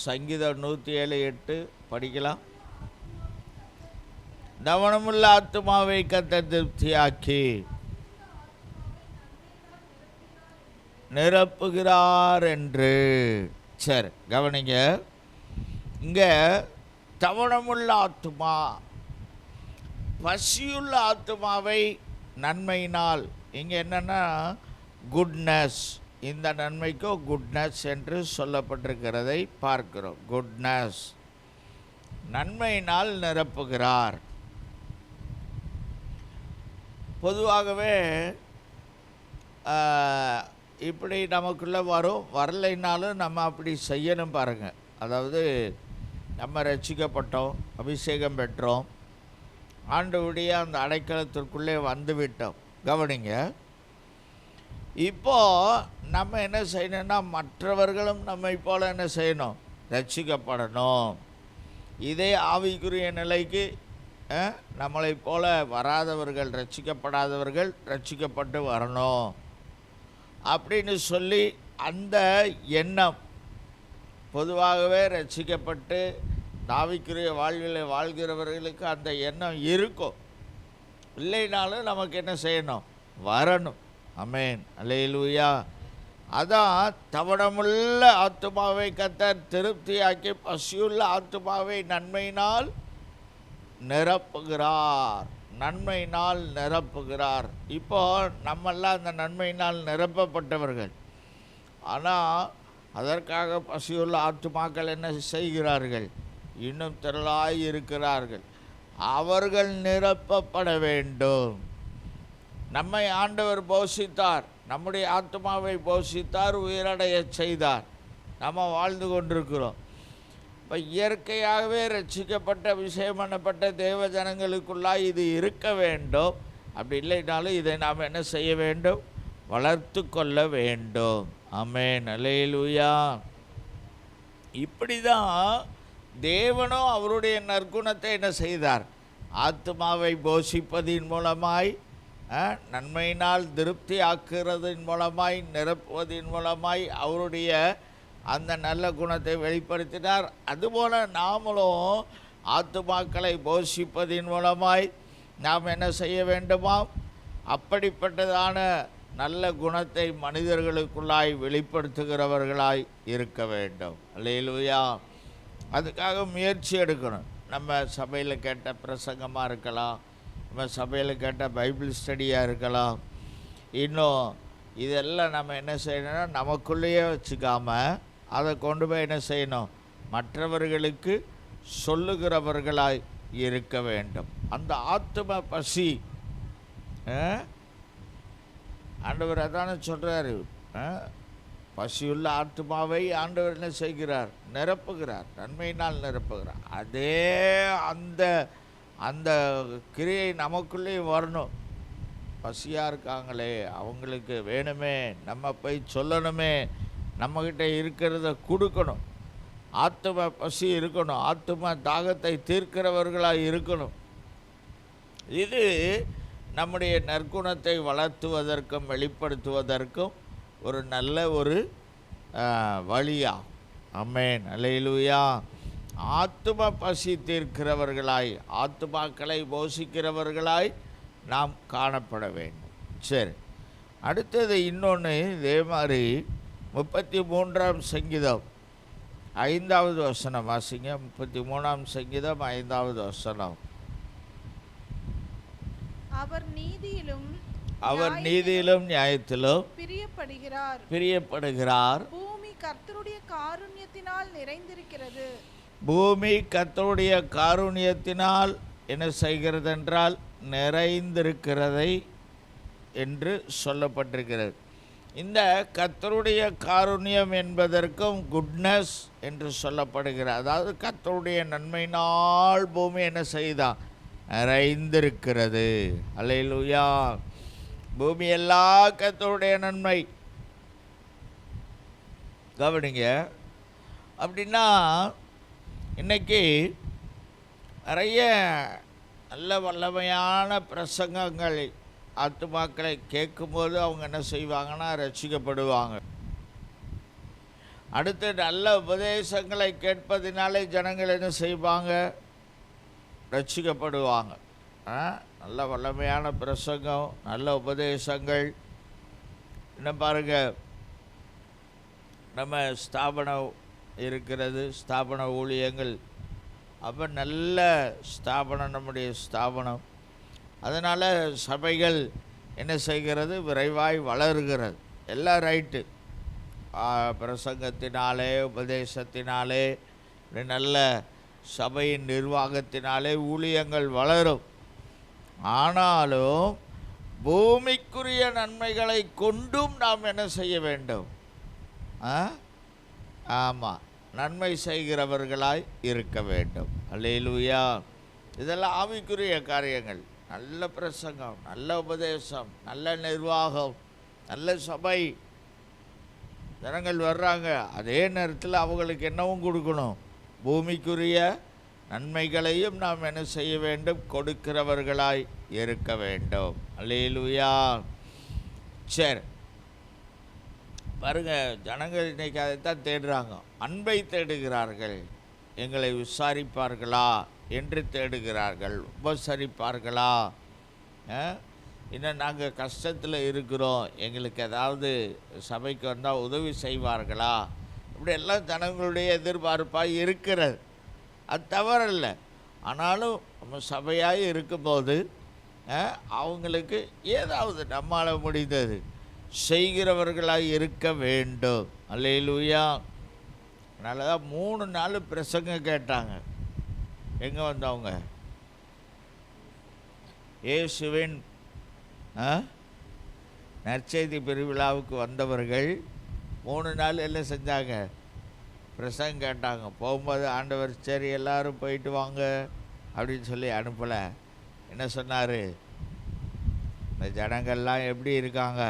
சங்கீதம் 107:8 படிக்கலாம். கவனமுள்ள ஆத்துமாவை கர்த்தர் திருப்தியாக்கி நிரப்புகிறார் என்று. சரி, கவனிங்க. இங்கே கவனமுள்ள ஆத்துமா, பசியுள்ள ஆத்துமாவை நன்மையினால், இங்கே என்னென்னா குட்னஸ், இந்த நன்மைக்கோ குட்னஸ் என்று சொல்லப்பட்டிருக்கிறதை பார்க்கிறோம். குட்னஸ், நன்மையினால் நிரப்புகிறார். பொதுவாகவே இப்படி நமக்குள்ளே வரும். வரலைனாலும் நம்ம அப்படி செய்யணும் பாருங்கள். அதாவது நம்ம ரட்சிக்கப்பட்டோம், அபிஷேகம் பெற்றோம், ஆண்டவருடைய அந்த அடைக்கலத்திற்குள்ளே வந்து விட்டோம். கவனிங்க, இப்போது நம்ம என்ன செய்யணும்னா, மற்றவர்களும் நம்மை போல் என்ன செய்யணும்? ரட்சிக்கப்படணும். இதே ஆவிக்குரிய நிலைக்கு நம்மளைப் போல வராதவர்கள், ரட்சிக்கப்படாதவர்கள் ரட்சிக்கப்பட்டு வரணும் அப்படின்னு சொல்லி அந்த எண்ணம் பொதுவாகவே ரட்சிக்கப்பட்டு ஆவிக்குரிய வாழ்வில் வாழ்கிறவர்களுக்கு அந்த எண்ணம் இருக்கும். இல்லைனாலும் நமக்கு என்ன செய்யணும்? வரணும். ஆமென். அல்லேலூயா. அதான் தவணமுள்ள ஆத்துமாவை கர்த்தர் திருப்தியாக்கி பசியுள்ள ஆத்துமாவை நன்மையினால் நிரப்புகிறார். நன்மையினால் நிரப்புகிறார். இப்போ நம்மெல்லாம் அந்த நன்மையினால் நிரப்பப்பட்டவர்கள். ஆனால் அதற்காக பசியுள்ள ஆத்துமாக்கள் என்ன செய்கிறார்கள்? இன்னும் திரளாய் இருக்கிறார்கள். அவர்கள் நிரப்பப்பட வேண்டும். நம்மை ஆண்டவர் போஷித்தார், நம்முடைய ஆத்மாவை போஷித்தார், உயிரடைய செய்தார். நம்ம வாழ்ந்து கொண்டிருக்கிறோம். இப்போ இயற்கையாகவே ரட்சிக்கப்பட்ட அபிஷேகம் பண்ணப்பட்ட தேவ ஜனங்களுக்குள்ளாய் இது இருக்க வேண்டும். அப்படி இல்லைனாலும் இதை நாம் என்ன செய்ய வேண்டும்? வளர்த்து கொள்ள வேண்டும். ஆமென். அல்லேலூயா. இப்படி தான் தேவனும் அவருடைய நற்குணத்தை என்ன செய்தார்? ஆத்மாவை போஷிப்பதின் மூலமாய், நன்மையினால் திருப்தி ஆக்குறதின் மூலமாய், நிரப்புவதின் மூலமாய் அவருடைய அந்த நல்ல குணத்தை வெளிப்படுத்தினார். அதுபோல் நாமளும் ஆத்துமாக்களை போஷிப்பதின் மூலமாய் நாம் என்ன செய்ய வேண்டுமாம்? அப்படிப்பட்டதான நல்ல குணத்தை மனிதர்களுக்குள்ளாய் வெளிப்படுத்துகிறவர்களாய் இருக்க வேண்டும். அல்லேலூயா. அதுக்காக முயற்சி எடுக்கணும். நம்ம சபையில் கேட்ட பிரசங்கமாக இருக்கலாம், நம்ம சபையில் கேட்ட பைபிள் ஸ்டடியாக இருக்கலாம். இன்னும் இதெல்லாம் நம்ம என்ன செய்யணும்னா நமக்குள்ளேயே வச்சுக்காமல் அதை கொண்டு போய் என்ன செய்யணும்? மற்றவர்களுக்கு சொல்லுகிறவர்களாய் இருக்க வேண்டும். அந்த ஆத்தும பசி, ஆண்டவர் அதானே சொல்கிறாரு, பசியுள்ள ஆத்மாவை ஆண்டவர் என்ன செய்கிறார்? நிரப்புகிறார், நன்மையினால் நிரப்புகிறார். அதே அந்த அந்த கிரியை நமக்குள்ளே வரணும். பசியாக இருக்காங்களே, அவங்களுக்கு வேணுமே, நம்ம போய் சொல்லணுமே, நம்மக்கிட்ட இருக்கிறத கொடுக்கணும். ஆத்தும பசி இருக்கணும், ஆத்தும தாகத்தை தீர்க்கிறவர்களாக இருக்கணும். இது நம்முடைய நற்குணத்தை வளர்த்துவதற்கும் வெளிப்படுத்துவதற்கும் ஒரு நல்ல ஒரு வழியா. ஆமென், அல்லேலூயா. ஆத்தும பசி தீர்க்கிறவர்களாய், ஆத்துமாக்களை போஷிக்கிறவர்களாய் நாம் காணப்பட வேண்டும். சரி, அடுத்தது இன்னொன்று இதே மாதிரி 33ஆம் சங்கீதம் 5வது வசனம் வாசிங்க. 33ஆம் சங்கீதம் 5வது வசனம். அவர் நீதியிலும் நியாயத்திலும் பிரியப்படுகிறார். பூமி கர்த்தருடைய காருண்யத்தினால் நிறைந்திருக்கிறது. பூமி கர்த்தருடைய காருண்யத்தினால் என்ன செய்கிறது என்றால் நிறைந்திருக்கிறதை என்று சொல்லப்பட்டிருக்கிறது. இந்த கர்த்தருடைய காருண்யம் என்பதற்கும் குட்னஸ் என்று சொல்லப்படுகிறது. அதாவது கர்த்தருடைய நன்மையினால் பூமி என்ன செய்தான்? நிறைந்திருக்கிறது. அல்லேலூயா. பூமி எல்லா கர்த்தருடைய நன்மை. கவனிங்க. அப்படின்னா இன்னைக்கு நிறைய நல்ல வல்லமையான பிரசங்கங்கள் ஆத்துமாக்களை கேட்கும்போது அவங்க என்ன செய்வாங்கன்னா ரட்சிக்கப்படுவாங்க. அடுத்து நல்ல உபதேசங்களை கேட்பதினாலே ஜனங்கள் என்ன செய்வாங்க? ரட்சிக்கப்படுவாங்க. நல்ல வல்லமையான பிரசங்கம், நல்ல உபதேசங்கள். இன்னும் பாருங்கள், நம்ம ஸ்தாபனம் இருக்கிறது, ஸ்தாபன ஊழியங்கள். அப்போ நல்ல ஸ்தாபனம் நம்முடைய ஸ்தாபனம். அதனால் சபைகள் என்ன செய்கிறது? விரைவாய் வளர்கிறது. எல்லாம் ரைட்டு. பிரசங்கத்தினாலே, உபதேசத்தினாலே, நல்ல சபையின் நிர்வாகத்தினாலே ஊழியங்கள் வளரும். ஆனாலும் பூமிக்குரிய நன்மைகளை கொண்டும் நாம் என்ன செய்ய வேண்டும்? ஆமாம், நன்மை செய்கிறவர்களாய் இருக்க வேண்டும். அல்லேலூயா. இதெல்லாம் ஆவிக்குரிய காரியங்கள். நல்ல பிரசங்கம், நல்ல உபதேசம், நல்ல நிர்வாகம், நல்ல சபை. ஜனங்கள் வர்றாங்க, அதே நேரத்தில் அவங்களுக்கு என்னவும் கொடுக்கணும்? பூமிக்குரிய நன்மைகளையும் நாம் என்ன செய்ய வேண்டும்? கொடுக்கிறவர்களாய் இருக்க வேண்டும். அல்லேலூயா. சரி, பாருங்கள், ஜனங்கள் இன்றைக்கி அதைத்தான் தேடுறாங்க. அன்பை தேடுகிறார்கள். எங்களை விசாரிப்பார்களா என்று தேடுகிறார்கள். உபசரிப்பார்களா? இன்னும் நாங்கள் கஷ்டத்தில் இருக்கிறோம், எங்களுக்கு ஏதாவது சபைக்கு வந்தால் உதவி செய்வார்களா? இப்படி எல்லாம் ஜனங்களுடைய எதிர்பார்ப்பாக இருக்கிறது. அது தவறல்ல. ஆனாலும் நம்ம சபையாக இருக்கும்போது அவங்களுக்கு ஏதாவது நம்மால் முடிந்தது செய்கிறவர்களாக இருக்க வேண்டும். அல்லேலூயா. அதனால தான் 3 நாள் பிரசங்கம் கேட்டாங்க. எங்கே வந்தவங்க? இயேசுவின் நற்செய்தி பெருவிழாவுக்கு வந்தவர்கள் 3 நாள் என்ன செஞ்சாங்க? பிரசங்கம் கேட்டாங்க. போகும்போது ஆண்டவர் சரி எல்லோரும் போயிட்டு வாங்க அப்படின்னு சொல்லி அனுப்பலை. என்ன சொன்னார்? இந்த ஜனங்கள்லாம் எப்படி இருக்காங்க?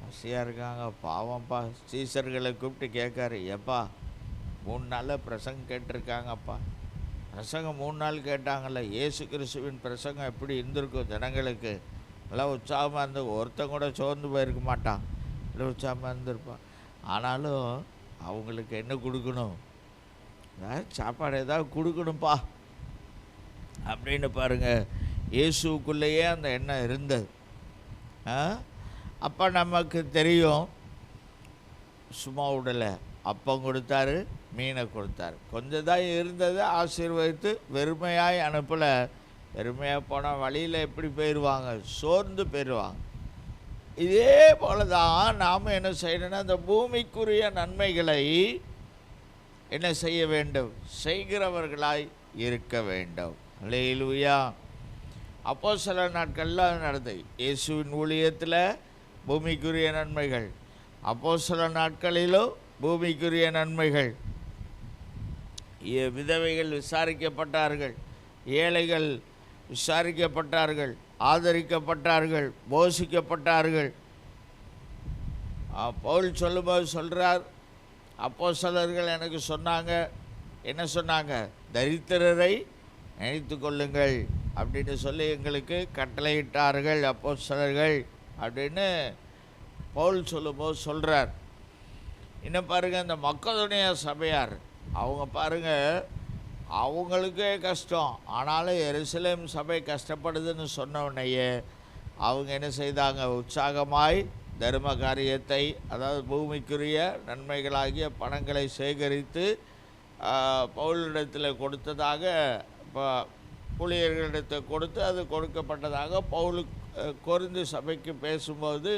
பசியாக இருக்காங்க பாவம்ப்பா. சீசர்களை கூப்பிட்டு கேட்காரு, ஏப்பா 3 நாளில் பிரசங்கம் கேட்டிருக்காங்கப்பா. பிரசங்கம் 3 நாள் கேட்டாங்கல்ல, இயேசு கிறிஸ்துவின் பிரசங்கம் எப்படி இருந்திருக்கும் ஜனங்களுக்கு? எல்லாம் உற்சாகமாக இருந்து ஒருத்தன் கூட சோர்ந்து போயிருக்க மாட்டான், எல்லாம் உற்சாகமாக இருந்திருப்பான். ஆனாலும் அவங்களுக்கு என்ன கொடுக்கணும்? சாப்பாடு ஏதாவது கொடுக்கணும்ப்பா அப்படின்னு பாருங்கள். இயேசுக்குள்ளேயே அந்த எண்ணம் இருந்தது. அப்போ நமக்கு தெரியும், சும்மா விடலை, அப்பம் கொடுத்தாரு, மீனை கொடுத்தாரு. கொஞ்சம் தான் இருந்தது, ஆசீர்வதித்து வெறுமையாய் அனுப்பலை. வெறுமையாக போனால் வழியில் எப்படி போயிடுவாங்க? சோர்ந்து போயிடுவாங்க. இதே போல தான் நாம் என்ன செய்யணும்னா, இந்த பூமிக்குரிய நன்மைகளை என்ன செய்ய வேண்டும்? செய்கிறவர்களாய் இருக்க வேண்டும். அல்லேலூயா. அப்போஸ்தலர் நாட்களில் நடந்தது இயேசுவின் ஊழியத்தில் பூமிக்குரிய நன்மைகள். அப்போஸ்தலர் நாட்களிலும் பூமிக்குரிய நன்மைகள். விதவைகள் விசாரிக்கப்பட்டார்கள், ஏழைகள் விசாரிக்கப்பட்டார்கள், ஆதரிக்கப்பட்டார்கள், போஷிக்கப்பட்டார்கள். பவுல் சொல்லும்போது சொல்கிறார், அப்போஸ்தலர்கள் எனக்கு சொன்னாங்க, என்ன சொன்னாங்க? தரித்திரரை நினைத்து கொள்ளுங்கள் அப்படின்னு சொல்லி எங்களுக்கு கட்டளையிட்டார்கள் அப்போஸ்தலர்கள் அப்படின்னு பவுல் சொல்லும்போது சொல்கிறார். இன்னும் பாருங்கள், இந்த மக்கதோனியா சபையார், அவங்க பாருங்கள், அவங்களுக்கே கஷ்டம், ஆனாலும் எருசலேம் சபை கஷ்டப்படுதுன்னு சொன்ன உடனேயே அவங்க என்ன செய்தாங்க? உற்சாகமாய் தர்ம காரியத்தை, அதாவது பூமிக்குரிய நன்மைகளாகிய பணங்களை சேகரித்து பவுலிடத்தில் கொடுத்ததாக, இப்போ ஊழியர்களிடத்தில் கொடுத்து அது கொடுக்கப்பட்டதாக பவுல் கொரிந்து சபைக்கு பேசும்போது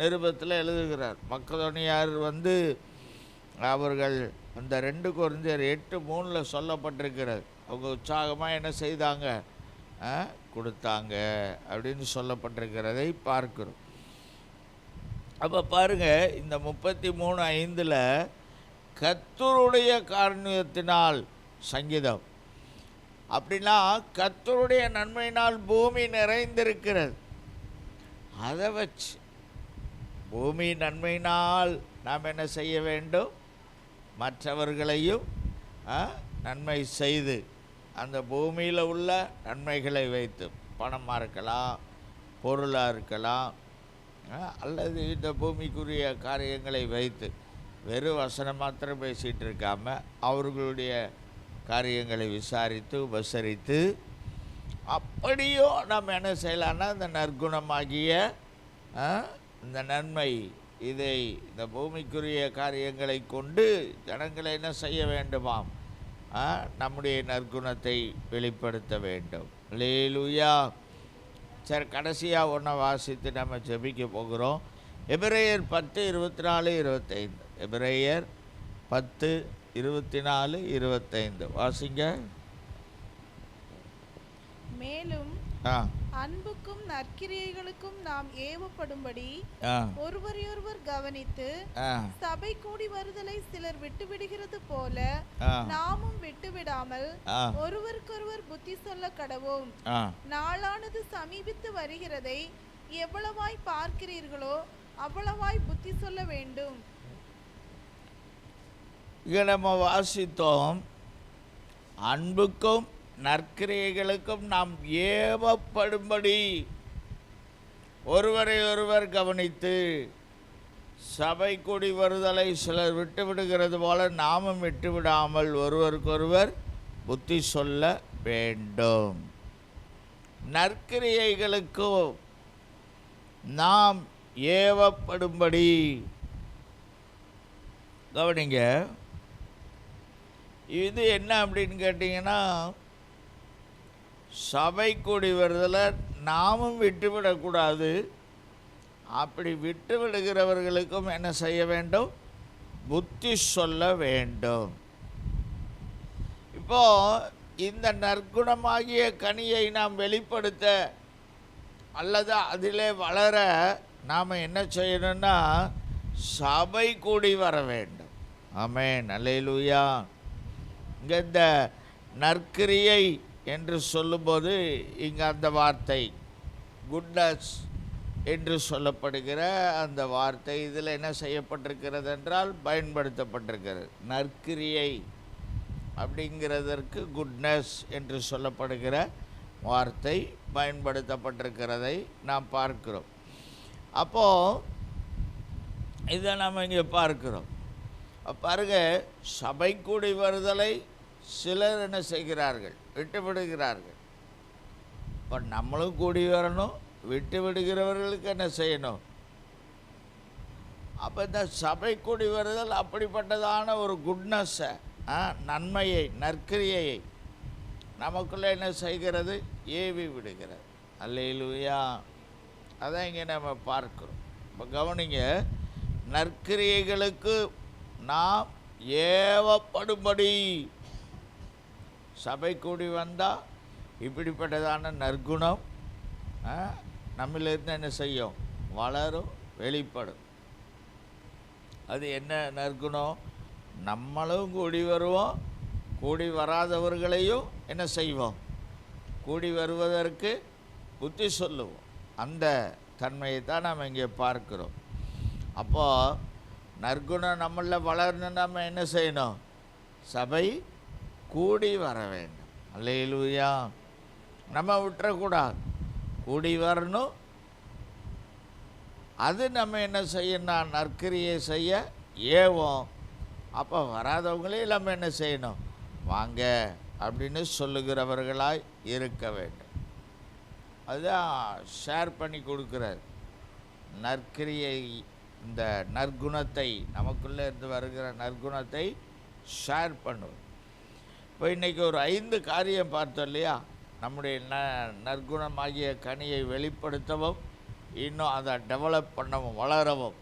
நிருபத்தில் எழுதுகிறார். மக்கதோனியார் அவர்கள் அந்த 2 கொரிந்தியர் 8:3 சொல்லப்பட்டிருக்கிறது. அவங்க உற்சாகமாக என்ன செய்தாங்க? கொடுத்தாங்க அப்படின்னு சொல்லப்பட்டிருக்கிறதை பார்க்கிறோம். அப்போ பாருங்கள், இந்த 33:5 கர்த்தருடைய காருண்யத்தினால் சங்கீதம் அப்படின்னா கர்த்தருடைய நன்மையினால் பூமி நிறைந்திருக்கிறது. அதை வச்சு பூமி நன்மையினால் நாம் என்ன செய்ய வேண்டும்? மற்றவர்களையும் நன்மை செய்து, அந்த பூமியில் உள்ள நன்மைகளை வைத்து, பணமாக இருக்கலாம், பொருளாக இருக்கலாம், அல்லது இந்த பூமிக்குரிய காரியங்களை வைத்து, வெறும் வசனம் மாத்திரம் பேசிகிட்டு இருக்காமல் அவர்களுடைய காரியங்களை விசாரித்து உபசரித்து, அப்படியும் நம்ம என்ன செய்யலான்னா இந்த நற்குணமாகிய இந்த நன்மை, இதை இந்த பூமிக்குரிய காரியங்களை கொண்டு ஜனங்களை என்ன செய்ய வேண்டுமாம்? நம்முடைய நற்குணத்தை வெளிப்படுத்த வேண்டும். அல்லேலூயா. சரி, கடைசியாக ஒன்றை வாசித்து நம்ம ஜெபிக்க போகிறோம். எபிரேயர் 10:24-25. எபிரேயர் 10:24-25 வாசிங்க. மேலும் அன்புக்கும் நற்கிரியைகளுக்கும் நாம் ஏவப்படும்படி ஒருவரையொருவர் கவனித்து, சபை கூடி வருதலை சிலர் விட்டுவிடுகிறது போல நாமும் விட்டுவிடாமல் ஒருவருக்கொருவர் புத்தி சொல்ல கடவோம். நாளானது சமீபித்து வருகிறதை எவ்வளவாய் பார்க்கிறீர்களோ அவ்வளவாய் புத்தி சொல்ல வேண்டும். இங்கே நம்ம வாசித்தோம், அன்புக்கும் நற்கிரியைகளுக்கும் நாம் ஏவப்படும்படி ஒருவரை ஒருவர் கவனித்து, சபை கூடி வருதலை சிலர் விட்டு விடுகிறது போல நாமும் விட்டுவிடாமல் ஒருவருக்கொருவர் புத்தி சொல்ல வேண்டும். நற்கிரியைகளுக்கும் நாம் ஏவப்படும்படி. கவனிங்க, இது என்ன அப்படின்னு கேட்டிங்கன்னா, சபை கூடி வருதலை நாமும் விட்டுவிடக்கூடாது. அப்படி விட்டு விடுகிறவர்களுக்கும் என்ன செய்ய வேண்டும்? புத்தி சொல்ல வேண்டும். இப்போ இந்த நற்குணமாகிய கனியை நாம் வெளிப்படுத்த அல்லது அதிலே வளர நாம் என்ன செய்யணும்னா, சபை கூடி வர வேண்டும். ஆமென், அல்லேலூயா. இங்கே இந்த நற்கிரியை என்று சொல்லும்போது இங்கே அந்த வார்த்தை குட்னஸ், என்று சொல்லப்படுகிற அந்த வார்த்தை இதில் என்ன செய்யப்பட்டிருக்கிறது என்றால் பயன்படுத்தப்பட்டிருக்கிறது. நற்கிரியை அப்படிங்கிறதற்கு குட்னஸ் என்று சொல்லப்படுகிற வார்த்தை பயன்படுத்தப்பட்டிருக்கிறதை நாம் பார்க்கிறோம். அப்போது இதை நாம் இங்கே பார்க்கிறோம். பாருங்க, சபை கூடி வருதலை சிலர் என்ன செய்கிறார்கள், விட்டு விடுகிறார்கள். இப்போ நம்மளும் கூடி வரணும், விட்டு விடுகிறவர்களுக்கு என்ன செய்யணும்? அப்போ இந்த சபை கூடி வருதல் அப்படிப்பட்டதான ஒரு குட்னஸை, நன்மையை, நற்கிரியை நமக்குள்ளே என்ன செய்கிறது? ஏவி விடுகிறது. அல்லேலூயா. அதான் இங்கே நம்ம பார்க்கிறோம். இப்போ கவனிங்க, நற்கிரியைகளுக்கு நாம் ஏவப்படும்படி சபை கூடி வந்தால் இப்படிப்பட்டதான நற்குணம் நம்மளிருந்து என்ன செய்யும்? வளரும், வெளிப்படும். அது என்ன நற்குணம்? நம்மளும் கூடி வருவோம், கூடி வராதவர்களையும் என்ன செய்வோம்? கூடி வருவதற்கு புத்தி சொல்லுவோம். அந்த தன்மையை தான் நாம் இங்கே பார்க்கிறோம். அப்போது நற்குணம் நம்மளில் வளரணும், நம்ம என்ன செய்யணும்? சபை கூடி வர வேண்டும். அல்லேலூயா. நம்ம விட்டுறக்கூடாது, கூடி வரணும். அது நம்ம என்ன செய்யணும்? நற்கிரியை செய்ய ஏவோம். அப்போ வராதவங்களே நம்ம என்ன செய்யணும்? வாங்க அப்படின்னு சொல்லுகிறவர்களாய் இருக்க வேண்டும். அதுதான் ஷேர் பண்ணி கொடுக்குறார். நற்கிரியை, இந்த நற்குணத்தை, நமக்குள்ளே இருந்து வருகிற நற்குணத்தை ஷேர் பண்ணுவோம். இப்போ இன்றைக்கி ஒரு 5 காரியம் பார்த்தோம் இல்லையா? நம்முடைய நற்குணமாகிய கனியை வெளிப்படுத்தவும், இன்னும் அதை டெவலப் பண்ணவும், வளரவும்.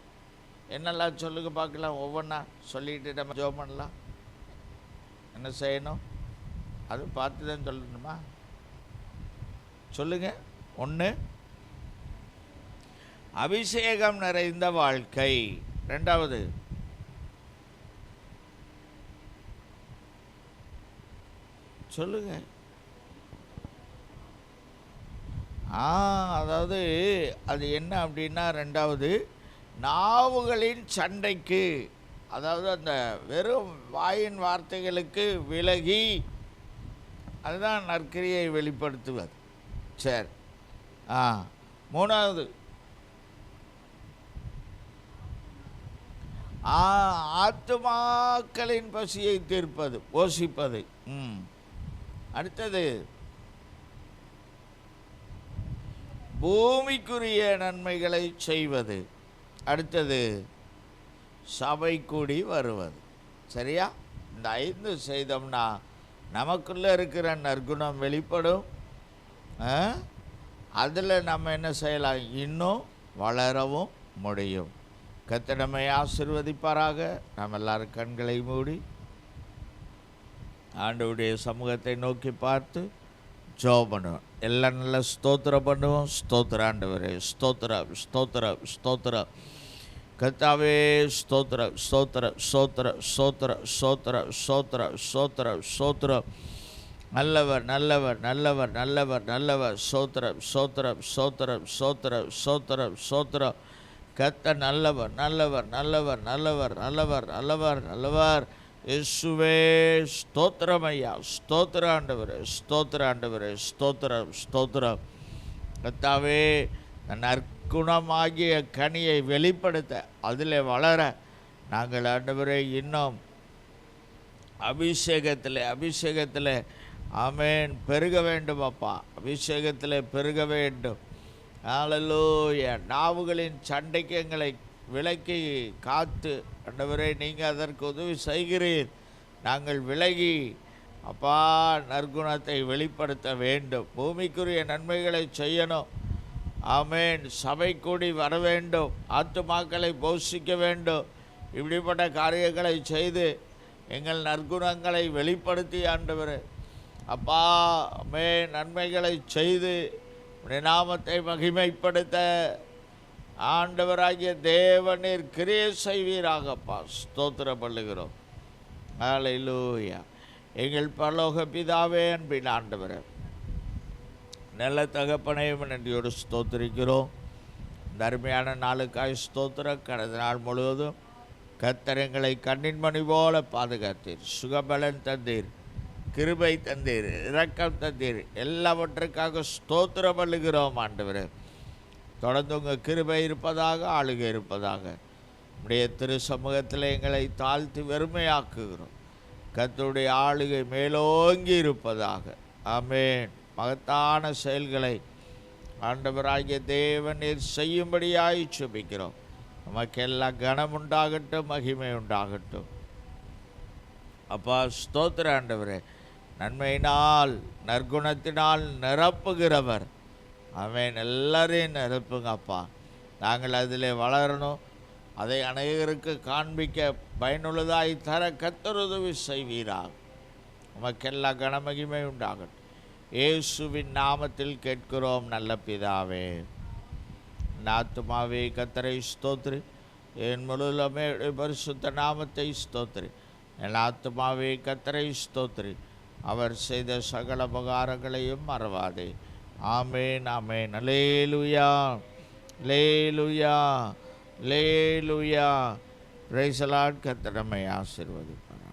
என்னெல்லாம் சொல்லுங்க பார்க்கலாம். ஒவ்வொன்றா சொல்லிட்டு நம்ம ஜெபம் பண்ணலாம். என்ன செய்யணும்? அது பார்த்து தான் சொல்லணுமா? சொல்லுங்க. 1, அபிஷேகம் நிறைந்த வாழ்க்கை. 2வது, சொல்லுங்க. அதாவது அது என்ன அப்படின்னா, 2வது, நாவுகளின் சண்டைக்கு, அதாவது அந்த வெறும் வாயின் வார்த்தைகளுக்கு விலகி, அதுதான் நற்கிரியை வெளிப்படுத்துவது. சரி. 3வது, ஆத்துமாக்களின் பசியை தீர்ப்பது, போஷிப்பது. அடுத்தது, பூமிக்குரிய நன்மைகளை செய்வது. அடுத்தது, சபை கூடி வருவது. சரியா? இந்த 5 செய்தோம்னா நமக்குள்ளே இருக்கிற நற்குணம் வெளிப்படும். அதில் நம்ம என்ன செய்யலாம்? இன்னும் வளரவும் முடியும். கர்த்தர் நம்மை ஆசீர்வதிப்பாராக. நாம் எல்லாரும் கண்களை மூடி ஆண்டவருடைய சமூகத்தை நோக்கி பார்த்து ஜெபம் பண்ணுவோம். எல்லாம் நல்லா ஸ்தோத்திரம் பண்ணுவோம். ஸ்தோத்திர ஆண்டவரே, ஸ்தோத்திரம், ஸ்தோத்திரம், ஸ்தோத்திரம். கர்த்தாவே ஸ்தோத்திரம், ஸ்தோத்திரம், ஸ்தோத்திரம், ஸ்தோத்திரம், ஸ்தோத்திரம், ஸ்தோத்திரம், ஸ்தோத்திரம், ஸ்தோத்திரம். நல்லவர், நல்லவர், நல்லவர், நல்லவர், நல்லவர். ஸ்தோத்திரம், ஸ்தோத்திரம், ஸ்தோத்திரம், ஸ்தோத்திரம், ஸ்தோத்திரம், ஸ்தோத்திரம். கர்த்தர் நல்லவர், நல்லவர், நல்லவர், நல்லவர், நல்லவர், நல்லவர், நல்லவர். இயேசுவே ஸ்தோத்திரம் ஐயா. ஸ்தோத்திர ஆண்டவரே, ஸ்தோத்திர ஆண்டவரே, ஸ்தோத்திரம், ஸ்தோத்திரம். கர்த்தாவே நற்குணமாகிய கனியை வெளிப்படுத்த, அதில் வளர நாங்கள் ஆண்டவரே இன்னும் அபிஷேகத்தில் ஆமென் பெருக வேண்டும் அப்பா. அபிஷேகத்தில் பெருக வேண்டும். ஹல்லேலூயா. நாவுகளின் சண்டைக்கு எங்களை விலக்கி காத்து ஆண்டவரே நீங்கள் அதற்கு உதவி செய்கிறீர். நாங்கள் விலகி அப்பா நற்குணத்தை வெளிப்படுத்த வேண்டும். பூமிக்குரிய நன்மைகளை செய்யணும். ஆமென். சபை கூடி வர வேண்டும். ஆத்துமாக்களை போஷிக்க வேண்டும். இப்படிப்பட்ட காரியங்களை செய்து எங்கள் நற்குணங்களை வெளிப்படுத்தி ஆண்டவரே அப்பா ஆமென் நன்மைகளை செய்து உம்முடைய நாமத்தை மகிமைப்படுத்த ஆண்டவராகிய தேவனீர் கிரியை செய்வீராகப்பா. ஸ்தோத்திரம் பண்ணுகிறோம். ஹல்லேலூயா. எங்கள் பரலோக பிதாவே, அன்பின் ஆண்டவரே, நல்ல தகப்பனையும் நன்றியோடு ஸ்தோத்திரிக்கிறோம். இந்த அருமையான நாளுக்காய் ஸ்தோத்திரம். கடந்த நாள் முழுவதும் கர்த்தர் எங்களை கண்ணின் மணி போல பாதுகாத்தீர், சுகபலன் தந்தீர், கிருபை தந்தீர், இரக்கம் தந்தீர். எல்லாவற்றுக்காக ஸ்தோத்திரம் பண்ணுகிறோம் ஆண்டவரே. தொடர்ந்து உங்கள் கிருபை இருப்பதாக, ஆளுகை இருப்பதாக. நம்முடைய திரு சமூகத்தில் எங்களை தாழ்த்தி வெறுமையாக்குகிறோம். கர்த்தருடைய ஆளுகை மேலோங்கி இருப்பதாக. ஆமென். மகத்தான செயல்களை ஆண்டவராகிய தேவன் நீர் செய்யும்படியாய் சுபிக்கிறோம். நமக்கெல்லாம் கனம் உண்டாகட்டும், மகிமை உண்டாகட்டும். அப்பா ஸ்தோத்திர ஆண்டவரே. நன்மையினால் நற்குணத்தினால் நிரப்புகிறவர். ஆமென். எல்லாரையும் நிரப்புங்கப்பா. நாங்கள் அதில் வளரணும். அதை அநேகருக்கு காண்பிக்க பயனுள்ளதாய் தர கர்த்தர் உதவி செய்வீராக. நமக்கெல்லாம் கனமகிமை உண்டாகட்டும். இயேசுவின் நாமத்தில் கேட்கிறோம் நல்ல பிதாவே. என் ஆத்துமாவே கர்த்தரை ஸ்தோத்திரி, என் முழுமே பரிசுத்த நாமத்தை ஸ்தோத்திரி. என் ஆத்துமாவே கர்த்தரை ஸ்தோத்திரி, அவர் செய்த சகல உபகாரங்களையும் மறவாதே. ஆமென், ஆமென். அல்லேலூயா, அல்லேலூயா, அல்லேலூயா. Praise the Lord. கர்த்தர் நம்மை ஆசீர்வதிப்பார்.